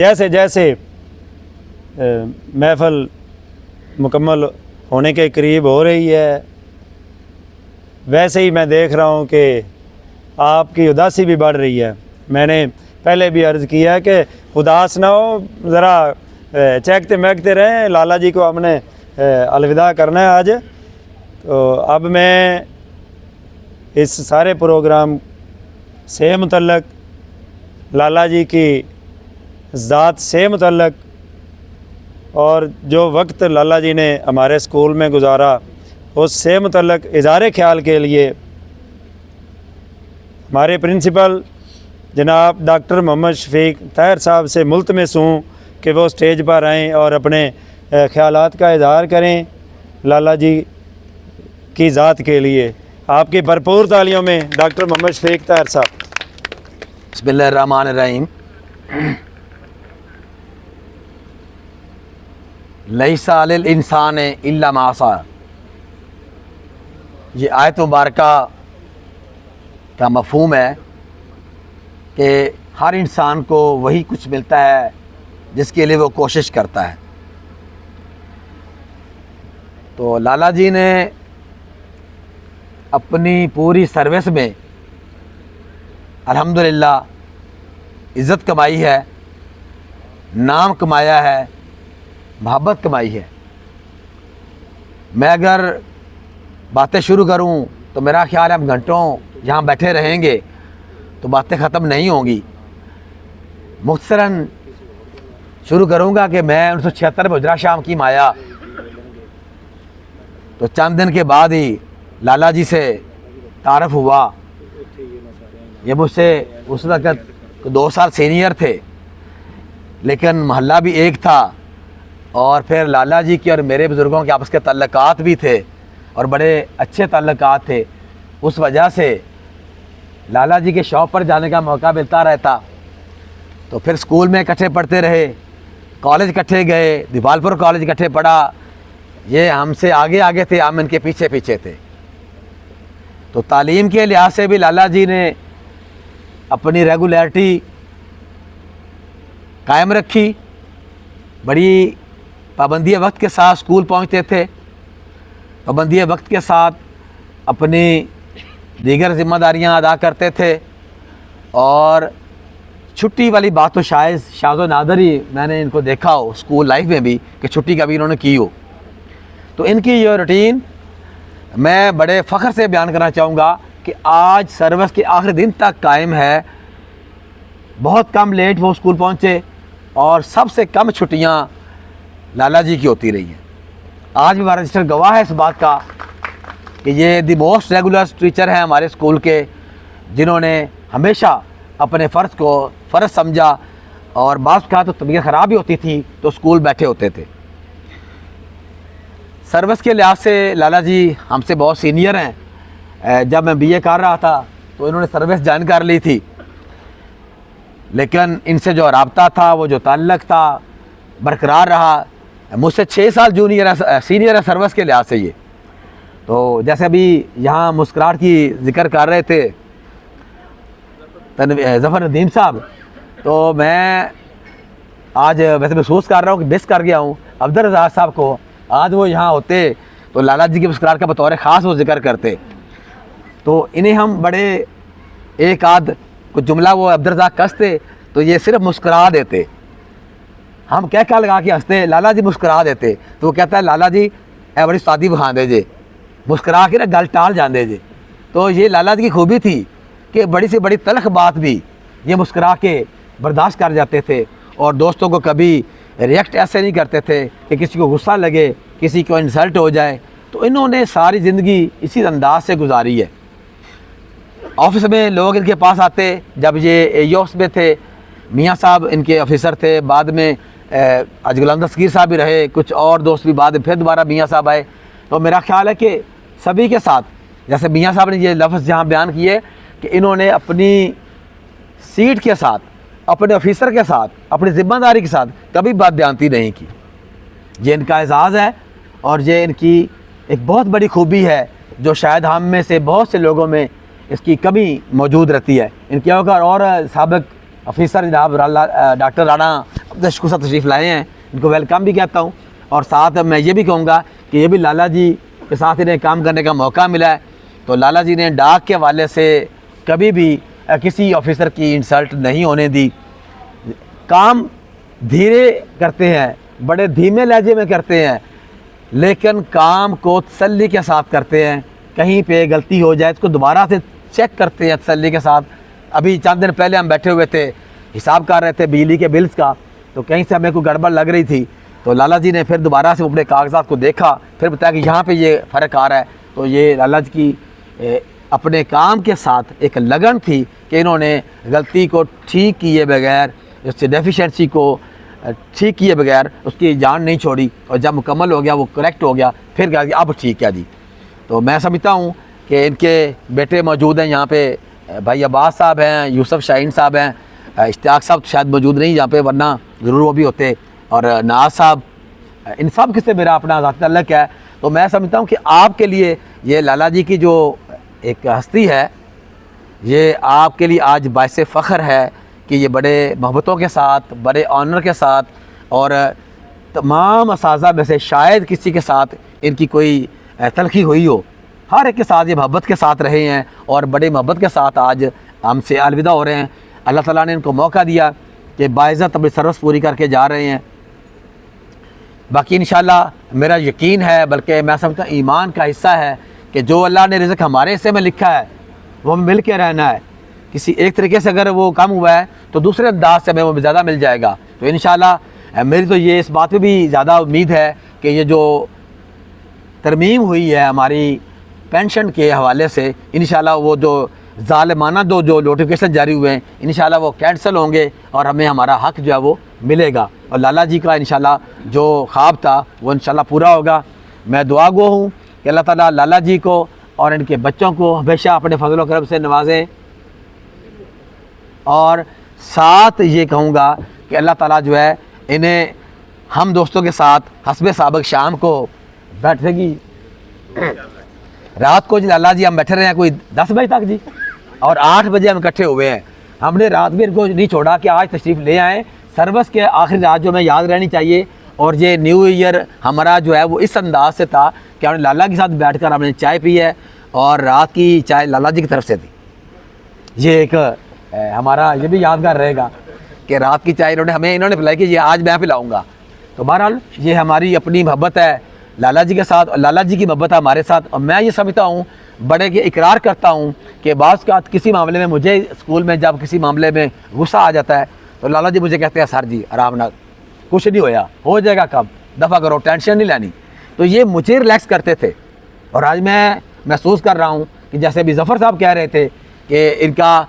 जैसे जैसे महफ़िल मुकम्मल होने के करीब हो रही है, वैसे ही मैं देख रहा हूँ कि आपकी उदासी भी बढ़ रही है। मैंने पहले भी अर्ज़ किया कि उदास ना हो, ज़रा चहकते महकते रहें। लाला जी को हमने अलविदा करना है आज। तो अब मैं इस सारे प्रोग्राम से मुतल्लक, लाला जी की ज़ात से मुतल्लक और जो वक्त लाला जी ने हमारे स्कूल में गुजारा उससे मुतल्लक इज़हारे ख्याल के लिए हमारे प्रिंसिपल जनाब डॉक्टर मोहम्मद शफीक ताहिर साहब से मुल्तमस हूँ कि वो स्टेज पर आएँ और अपने ख्यालात का इज़हार करें लाला जी की ज़ात के लिए। आपकी भरपूर तालियों में डॉक्टर मोहम्मद शफीक ताहिर साहब। बिस्मिल्लाहिर्रहमानिर्रहीम। लैसा अलिल इंसान इल्ला मा सा। ये आयत मुबारका का मफ़हूम है कि हर इंसान को वही कुछ मिलता है जिसके लिए वो कोशिश करता है। तो लाला जी ने अपनी पूरी सर्विस में अल्हम्दुलिल्लाह इज़्ज़त कमाई है, नाम कमाया है, मोहब्बत कमाई है। मैं अगर बातें शुरू करूं तो मेरा ख्याल है हम घंटों यहाँ बैठे रहेंगे तो बातें ख़त्म नहीं होंगी। मुख्तसरन शुरू करूँगा कि मैं 1976 में हुजरा शाम की माया, तो चंद दिन के बाद ही लाला जी से तारफ़ हुआ। ये मुझसे उस वक़्त 2 साल सीनियर थे, लेकिन महल्ला भी एक था और फिर लाला जी के और मेरे बुज़ुर्गों के आपस के ताल्लुकात भी थे और बड़े अच्छे ताल्लुकात थे। उस वजह से लाला जी के शॉप पर जाने का मौका मिलता रहता। तो फिर स्कूल में इकट्ठे पढ़ते रहे, कॉलेज इकट्ठे गए, दीवालपुर कॉलेज इकट्ठे पढ़ा। ये हमसे आगे आगे थे, हम इनके पीछे पीछे थे। तो तालीम के लिहाज से भी लाला जी ने अपनी रेगुलरिटी कायम रखी। बड़ी पाबंदी वक्त के साथ स्कूल पहुंचते थे, पाबंदी वक्त के साथ अपनी दीगर ज़िम्मेदारियां अदा करते थे। और छुट्टी वाली बात तो शायद शाज़ो नादर ही मैंने इनको देखा हो स्कूल लाइफ में भी कि छुट्टी कभी इन्होंने की हो। तो इनकी ये रूटीन मैं बड़े फ़ख्र से बयान करना चाहूँगा कि आज सर्विस के आखिरी दिन तक कायम है। बहुत कम लेट वो स्कूल पहुँचे और सबसे कम छुट्टियाँ लाला जी की होती रही हैं। आज भी हमारा रजिस्टर गवाह है इस बात का कि ये दी मोस्ट रेगुलर टीचर हैं हमारे स्कूल के, जिन्होंने हमेशा अपने फ़र्ज़ को फ़र्ज़ समझा और बाज़ का तो तबीयत ख़राब भी होती थी तो स्कूल बैठे होते थे। सर्विस के लिहाज से लाला जी हमसे बहुत सीनियर हैं। जब मैं बीए कर रहा था तो इन्होंने सर्विस ज्वाइन कर ली थी, लेकिन इनसे जो राब्ता था, वो जो ताल्लुक़ था, बरकरार रहा। मुझसे 6 साल सीनियर है सर्विस के लिहाज से ये। तो जैसे अभी यहाँ मुस्कुराहट की ज़िक्र कर रहे थे ज़फ़र नदीम साहब, तो मैं आज वैसे महसूस कर रहा हूँ कि मिस कर गया हूँ अब्दुल रज़ाक साहब को। आज वो यहाँ होते तो लाला जी की मुस्कुराहट का बतौर ख़ास वो ज़िक्र करते। तो इन्हें हम बड़े एक आध कुछ जुमला वो अब्दुल रज़ाक कसते तो ये सिर्फ मुस्कुरा देते। हम क्या लगा के हंसते, लाला जी मुस्कुरा देते। तो वो कहता है लाला जी ए बड़ी शादी बखा दे जे, मुस्कुरा के ना गल टाल जाते जे। तो ये लाला जी की खूबी थी कि बड़ी से बड़ी तलख बात भी ये मुस्कुरा के बर्दाश्त कर जाते थे और दोस्तों को कभी रिएक्ट ऐसे नहीं करते थे कि किसी को गुस्सा लगे, किसी को इंसल्ट हो जाए। तो इन्होंने सारी ज़िंदगी इसी अंदाज से गुजारी है। ऑफिस में लोग इनके पास आते, जब ये एयोस में थे, मियाँ साहब इनके ऑफिसर थे, बाद में गुलाम दस्तगीर साहब भी रहे, कुछ और दोस्त भी बाद में फिर दोबारा मियाँ साहब आए। तो मेरा ख्याल है कि सभी के साथ, जैसे मियाँ साहब ने ये लफ्ज़ जहाँ बयान किए कि इन्होंने अपनी सीट के साथ, अपने ऑफिसर के साथ, अपनी ज़िम्मेदारी के साथ कभी बददियानती नहीं की। ये इनका एजाज़ है और ये इनकी एक बहुत बड़ी खूबी है जो शायद हम में से बहुत से लोगों में इसकी कमी मौजूद रहती है। इनके अगर और साबिक ऑफिसर जनाब डॉक्टर राणा अब्दुल साहब तशरीफ़ लाए हैं, इनको वेलकम भी कहता हूँ। और साथ मैं ये भी कहूँगा कि ये भी लाला जी के साथ इन्हें काम करने का मौका मिला है। तो लाला जी ने डाक के हवाले से कभी भी किसी ऑफिसर की इंसल्ट नहीं होने दी। काम धीरे करते हैं, बड़े धीमे लहजे में करते हैं, लेकिन काम को तसल्ली के साथ करते हैं। कहीं पे गलती हो जाए तो दोबारा से चेक करते हैं तसल्ली के साथ। अभी चंद दिन पहले हम बैठे हुए थे, हिसाब कर रहे थे बिजली के बिल्स का, तो कहीं से हमें कोई गड़बड़ लग रही थी। तो लाला जी ने फिर दोबारा से अपने कागजात को देखा, फिर बताया कि यहाँ पे ये फ़र्क आ रहा है। तो ये लाला जी की अपने काम के साथ एक लगन थी कि इन्होंने गलती को ठीक किए बगैर, उससे डेफिशिएंसी को ठीक किए बगैर उसकी जान नहीं छोड़ी। और जब मुकम्मल हो गया, वो करेक्ट हो गया, फिर कहा कि अब ठीक है जी। तो मैं समझता हूँ कि इनके बेटे मौजूद हैं यहाँ पे, भाई अब्बास साहब हैं, यूसुफ शाहीन साहब हैं, इश्तियाक साहब शायद मौजूद नहीं यहाँ पे, वरना ज़रूर वो भी होते, और नाज साहब, इन सब के से मेरा अपना ज़ाती ताल्लुक़ है। तो मैं समझता हूँ कि आपके लिए ये लाला जी की जो एक हस्ती है, ये आपके लिए आज बाइसे फ़ख्र है कि ये बड़े मोहब्बतों के साथ, बड़े ऑनर के साथ, और तमाम असाज़ा में से शायद किसी के साथ इनकी कोई तलखी हुई हो, हर एक के साथ ये मोहब्बत के साथ रहे हैं और बड़े मोहब्बत के साथ आज हमसे अलविदा हो रहे हैं। अल्लाह ताला ने इनको मौका दिया कि बाइज़्ज़त अपनी सर्विस पूरी करके जा रहे हैं। बाकी इंशाल्लाह मेरा यकीन है, बल्कि मैं समझता हूँ ईमान का हिस्सा है कि जो अल्लाह ने रिज़्क़ हमारे हिस्से में लिखा है वो हमें मिल के रहना है। किसी एक तरीके से अगर वो कम हुआ है तो दूसरे अंदाज से हमें वो ज़्यादा मिल जाएगा। तो इंशाल्लाह मेरी तो ये इस बात पे भी ज़्यादा उम्मीद है कि ये जो तरमीम हुई है हमारी पेंशन के हवाले से, इंशाल्लाह वो जो ज़ालिमाना जो नोटिफिकेशन जारी हुए हैं, इंशाल्लाह वो कैंसिल होंगे और हमें हमारा हक़ जो है वो मिलेगा। और लाला जी का इंशाल्लाह जो ख्वाब था वो इंशाल्लाह पूरा होगा। मैं दुआ गो हूँ कि अल्लाह ताला लाला जी को और इनके बच्चों को हमेशा अपने फजल व करम से नवाजें। और साथ ये कहूँगा कि अल्लाह ताला जो है इन्हें हम दोस्तों के साथ हस्बे साबक शाम को बैठेगी, रात को जी लाला जी हम बैठे रहे हैं कोई 10 बजे तक जी, और 8 बजे हम इकट्ठे हुए हैं। हमने रात भी इनको नहीं छोड़ा कि आज तशरीफ़ ले आएँ। सर्विस के आखिरी रात जो हमें याद रहनी चाहिए। और ये न्यू ईयर हमारा जो है वो इस अंदाज से था कि हमने लाला के साथ बैठकर हमने चाय पी है, और रात की चाय लाला जी की तरफ से थी। ये एक हमारा ये भी यादगार रहेगा कि रात की चाय इन्होंने पिलाई कि ये आज मैं पिलाऊँगा। तो बहरहाल ये हमारी अपनी मोहब्बत है लाला जी के साथ, और लाला जी की मोहब्बत है हमारे साथ। और मैं ये समझता हूँ, बड़े के इकरार करता हूँ कि बाज़ का किसी मामले में मुझे स्कूल में जब किसी मामले में गुस्सा आ जाता है तो लाला जी मुझे कहते हैं सर जी आराम ना, कुछ नहीं होया, हो जाएगा, कब दफ़ा करो, टेंशन नहीं लेनी। तो ये मुझे रिलैक्स करते थे। और आज मैं महसूस कर रहा हूँ कि जैसे अभी ज़फ़र साहब कह रहे थे कि इनका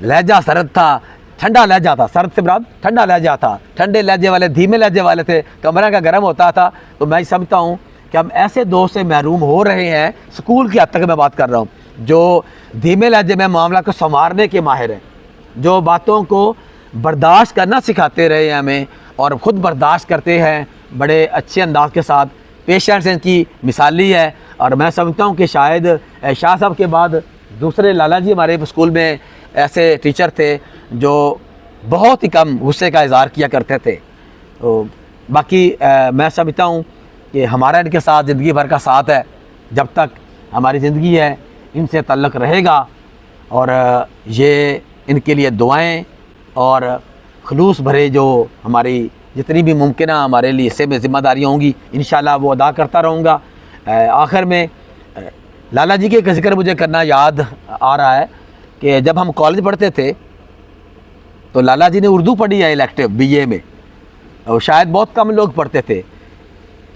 लहजा सरद था, ठंडा लहजा था, सरद से बराबर ठंडा लहजा था, ठंडे लहजे वाले, धीमे लहजे वाले थे, कमरा का गर्म होता था। तो मैं समझता हूँ कि हम ऐसे दोस्त से महरूम हो रहे हैं, स्कूल की हद तक मैं बात कर रहा हूँ, जो धीमे लहजे में मामला को संवारने के माहिर हैं, जो बातों को बर्दाश्त करना सिखाते रहे हैं हमें, और ख़ुद बर्दाश्त करते हैं बड़े अच्छे अंदाज के साथ। पेशेंस इनकी मिसाली है। और मैं समझता हूँ कि शायद शाह साहब के बाद दूसरे लाला जी हमारे स्कूल में ऐसे टीचर थे जो बहुत ही कम गुस्से का इज़हार किया करते थे। तो बाकी मैं समझता हूँ कि हमारा इनके साथ ज़िंदगी भर का साथ है, जब तक हमारी ज़िंदगी है इनसे ताल्लुक़ रहेगा। और ये इनके लिए दुआएं और खलूस भरे जो हमारी जितनी भी मुमकिन हमारे लिए इससे में ज़िम्मेदारियाँ होंगी, इंशाल्लाह वो अदा करता रहूँगा। आखिर में लाला जी के एक ज़िक्र मुझे करना याद आ रहा है कि जब हम कॉलेज पढ़ते थे तो लाला जी ने उर्दू पढ़ी है इलेक्टिव BA में, और शायद बहुत कम लोग पढ़ते थे।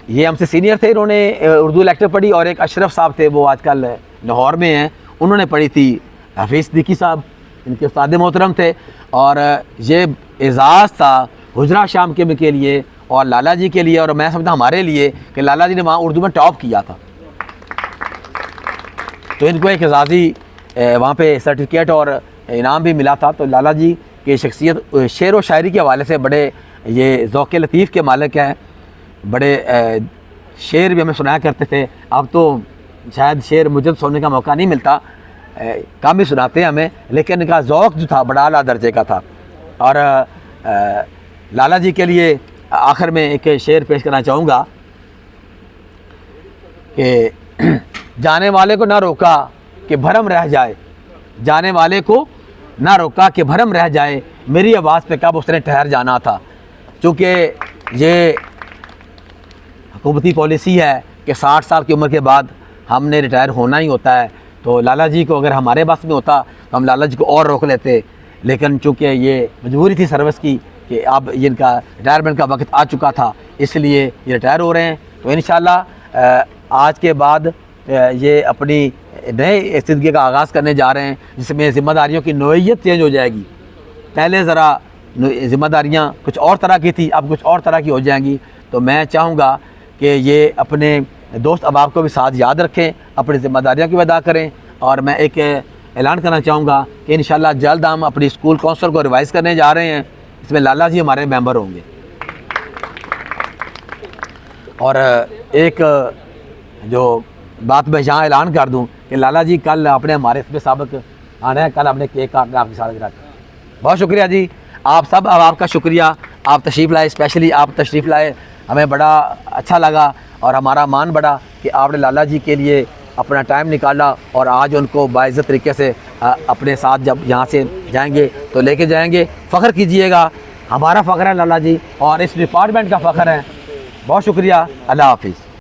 ये हमसे सीनियर थे, इन्होंने उर्दू इलेक्टिव पढ़ी। और एक अशरफ साहब थे, वो आजकल लाहौर में हैं, उन्होंने पढ़ी थी। हफीज़ सिद्दीकी साहब इनके उस्ताद मोहतरम थे। और ये एज़ाज़ था हुजरा शाम के लिए और लाला जी के लिए, और मैं समझता हमारे लिए कि लाला जी ने वहाँ उर्दू में टॉप किया था। तो इनको एक एजाज़ी वहाँ पे सर्टिफिकेट और इनाम भी मिला था। तो लाला जी की शख्सियत शेर व शायरी के हवाले से बड़े ये ज़ौक़ लतीफ़ के मालिक हैं। बड़े शेर भी हमें सुनाया करते थे। अब तो शायद शेर मुझे सुनने का मौका नहीं मिलता, कम ही सुनाते हैं हमें, लेकिन इनका ज़ौक़ जो था बड़ा आला दर्जे का था। और लाला जी के लिए आखिर में एक शेर पेश करना चाहूँगा कि जाने वाले को ना रोका कि भरम रह जाए, जाने वाले को ना रोका कि भरम रह जाए, मेरी आवाज़ पे कब उसने ठहर जाना था। चूँकि ये हुकूमती पॉलिसी है कि 60 साल की उम्र के बाद हमने रिटायर होना ही होता है, तो लाला जी को अगर हमारे बस में होता तो हम लाला जी को और रोक लेते, लेकिन चूँकि ये मजबूरी थी सर्विस की कि अब इनका रिटायरमेंट का वक्त आ चुका था, इसलिए ये रिटायर हो रहे हैं। तो इंशाल्लाह आज के बाद ये अपनी नए ज़िंदगी का आगाज़ करने जा रहे हैं, जिसमें ज़िम्मेदारियों की नोयत चेंज हो जाएगी। पहले ज़रा ज़िम्मेदारियाँ कुछ और तरह की थी, अब कुछ और तरह की हो जाएंगी। तो मैं चाहूँगा कि ये अपने दोस्त अहबाब को भी साथ याद रखें, अपनी ज़िम्मेदारियों की अदा करें। और मैं एक ऐलान करना चाहूँगा कि इंशाल्लाह जल्द हम अपनी स्कूल काउंसिल को रिवाइज़ करने जा रहे हैं, इसमें लाला जी हमारे मेंबर होंगे। और एक जो बात मैं यहाँ ऐलान कर दूँ कि लाला जी कल अपने हमारे इसमें सबक आना है, कल अपने केक काटना आपकी सालगिरह। बहुत शुक्रिया जी, आप सब अब आपका शुक्रिया, आप तशरीफ़ लाए, स्पेशली आप तशरीफ़ लाए, हमें बड़ा अच्छा लगा और हमारा मान बढ़ा कि आपने लाला जी के लिए अपना टाइम निकाला और आज उनको बाइज़्ज़त तरीके से अपने साथ जब यहाँ से जाएंगे तो लेके जाएंगे। फ़ख्र कीजिएगा, हमारा फ़ख्र है लाला जी और इस डिपार्टमेंट का फ़ख्र है। बहुत शुक्रिया, अल्लाह हाफिज़।